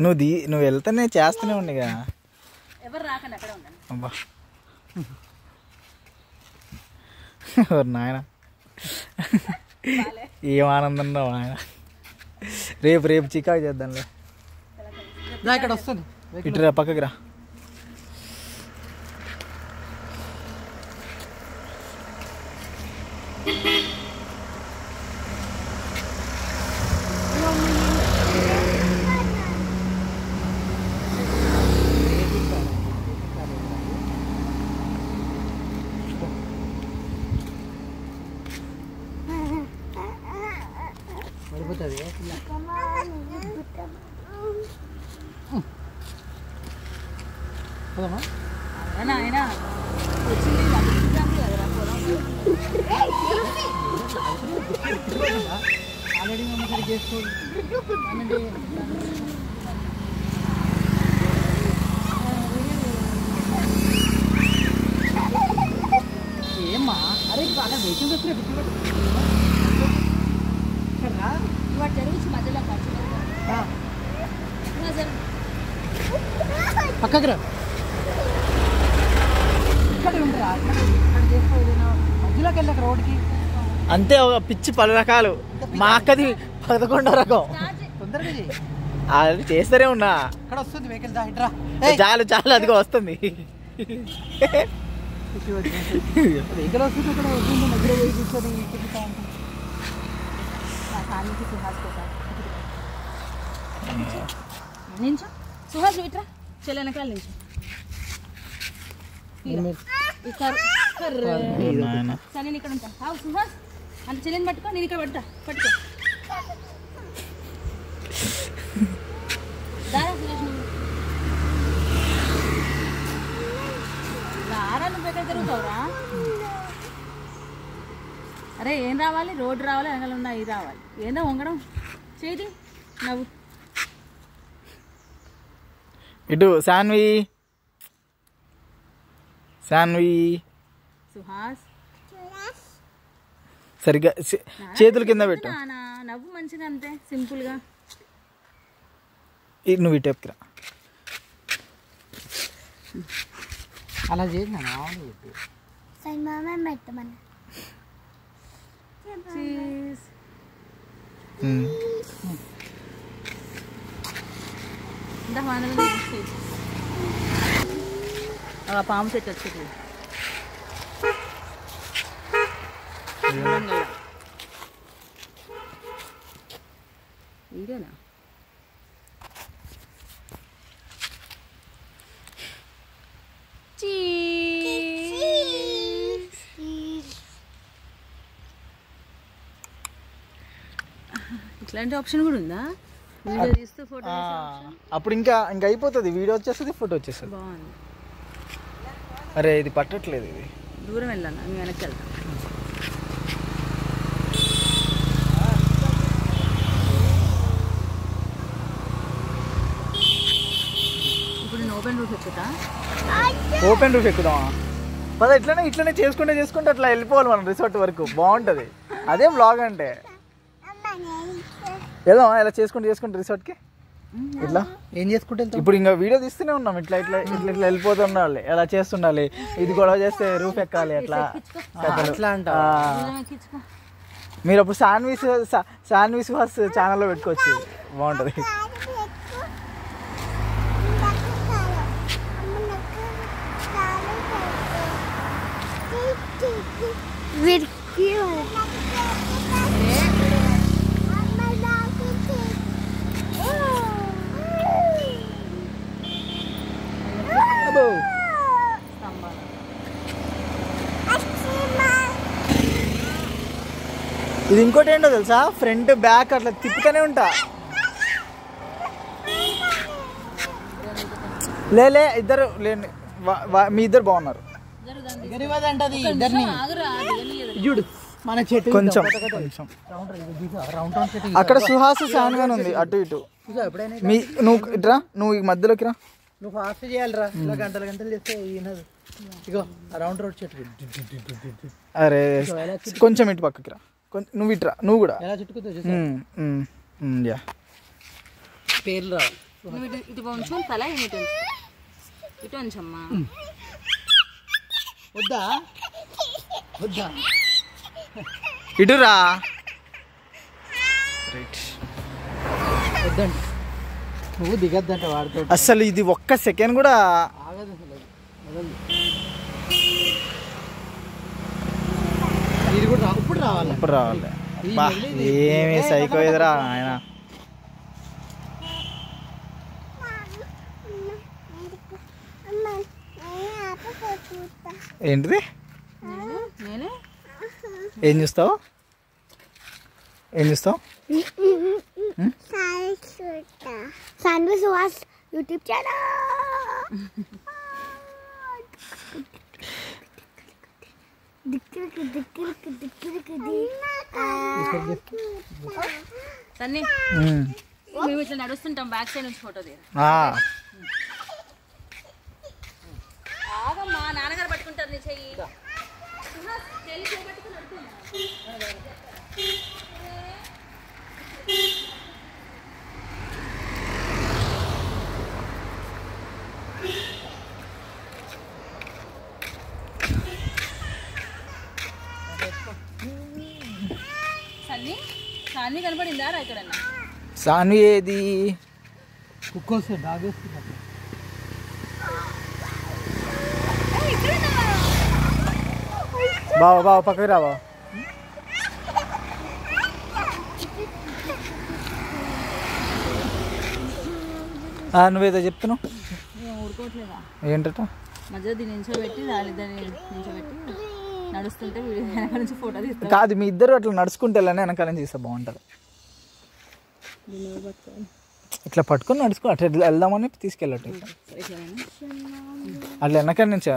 నువ్వు వెళ్తానే చేస్తూనే ఉండగా ఎవరు రాకండి అక్కడ ఉండండి. అబ్బా నాయన ఏం ఆనందం ఆయన. రేపు చికాకు చేద్దాంలే. ఇక్కడ వస్తుంది ఇటురా పక్కకి రా. ఆయన వచ్చింది ఆల్రెడీ సరి చేసుకోండి. ఏమ్మా అరే బాగా వెయిటింగ్ వస్తే వాడు జరుగుచ్చు మధ్యలో పక్కకి రా. ఇక్కడ ఉండరా ఇక్కడ చేసుకోవాలి మధ్యలోకి వెళ్ళక రోడ్కి అంతే. ఒక పిచ్చి 10 రకాలు. మా అక్కది 11వ రకం. తొందరగా చేయి. అది చేస్తూనే ఉన్నా. ఇక్కడ వస్తుంది వెహికల్ దా ఇట్రా. చాలు అదిగో వస్తుంది. వెహికల్ వస్తుంది ఇక్కడ వస్తుంది మధ్యలో పోయి కూర్చొని తిరుగుతా ఉంటాం. నించు సుహాస్ ఇట్రా చెల్లె వెనకాల నించు. సరే నేను ఇక్కడ ఉంటా. సుహాస్ అంటే చెల్లెని పట్టుకో, నేను ఇక్కడ పట్టుకో. దారా సురేష్ నువ్వు దారా నువ్వు ఎక్కడ తిరుగుతావురా? అరే ఏం రావాలి? రోడ్డు రావాలి, వెనకాల ఉన్న ఇది రావాలి. ఏందో వంగడం చేతి నవ్వు. ఇటు శాన్వి సుహాస్ సరిగ్గా చేతుల కింద పెట్టు. నవ్వు మంచిది అంతే సింపుల్ గా. నువ్వు ఈ టైప్కి రా. అలా చేసిన పాము సెట్ వచ్చేది. ఇదేనా ఇట్లాంటి ఆప్షన్ కూడా ఉందా? వీడియో తీస్తూ ఫోటో అప్పుడు ఇంకా అయిపోతుంది. వీడియో వచ్చేస్తుంది, ఫోటో వచ్చేస్తుంది. బాగుంది. అరే ఇది పట్టట్లేదు. ఇది దూరం వెళ్ళాను, మేము వెనక్కి వెళ్తాం. ఇప్పుడు నేను ఓపెన్ రూఫ్ ఎక్కుతా. ఓపెన్ రూఫ్ ఎక్కుదామా? పద ఇట్లనే చేసుకుంటే అట్లా వెళ్ళిపోవాలి మనం రిసార్ట్ వరకు. బాగుంటుంది. అదే బ్లాగ్ అంటే. వెళ్దామా ఇలా చేసుకుంటే రిసార్ట్కి? ఇట్లా ఏం చేసుకుంటే ఇప్పుడు ఇంకా వీడియో తీస్తూనే ఉన్నాం. ఇట్లా వెళ్ళిపోతుండాలి, ఎలా చేస్తుండాలి. ఇది గొడవ చేస్తే రూఫ్ ఎక్కాలి అట్లా. మీరు అప్పుడు శాన్వి సుహాస్ ఛానల్లో పెట్టుకోవచ్చు. బాగుంటుంది. ఇది ఇంకోటి ఏంటో తెలుసా? ఫ్రంట్ బ్యాక్ అట్లా తిప్పుతూనే ఉంటా. లే ఇద్దరు లేని మీ ఇద్దరు బాగున్నారు. మన చెట్టు కొంచెం అక్కడ సుహాస్ శాన్గానే ఉంది. అటు ఇటు నువ్వు ఇట్రా, నువ్వు ఈ మధ్యలోకి రా. నువ్వు ఫాస్ట్ చేయాలిరా. ఇలా గంటలు చేస్తే ఈయనదు. ఇగో రౌండ్ రోడ్ చెట్టు. అరే కొంచెం ఇటు పక్కకి రా. కొంచెం నువ్వు ఇట్రా, నువ్వు కూడా. ఎలా చుట్టుకుంటూ యా పేర్లు రావాలి. నువ్వు ఇటు ఉంచు తల, ఇటు ఉంచమ్మా. వద్దా ఇటురా. రైట్. వద్దండి, నువ్వు దిగద్దంట వాడితో. అసలు ఇది ఒక్క సెకండ్ కూడా ఆగదు అసలు, వదలదు. ఇది కూడా ఇప్పుడు రావాలి. ఇప్పుడు రావాలి. బా ఏమి సైకో ఎదురా ఆయన. ఏంటిది? ఏం చూస్తావు? Saanvi Suhas YouTube channel. సన్నీ మేము ఇట్లా నడుస్తుంటాం, బ్యాక్ సైడ్ నుంచి ఫోటో తీయ. ఆగమ్మా, నాన్నగారు పట్టుకుంటారు నీ చెయ్యి. సాన్వి కనపడిందా రా ఎక్కడన్నా? సాన్వి ఏది? కుక్క వస్తే డాగ్ వేస్తుంది. బావా పక్కకి రావా. నువ్వేదో చెప్తున్నావు. ఊరుకోవట్లేదా? ఏంటట? మధ్యలో దీన్ని నించోబెట్టి వాళ్ళిద్దరిని నించోబెట్టి నడుస్తుంటే వెనక నుంచి ఫోటో తీస్తాను. కాదు, మీ ఇద్దరు అట్లా నడుచుకుంటే వెళ్ళని వెనకాల నుంచి తీస్తే బాగుంటుంది. ఇట్లా పట్టుకొని నడుచుకో, అట్లా వెళ్దామని తీసుకెళ్ళట్టు. అట్లా వెనకాల నుంచి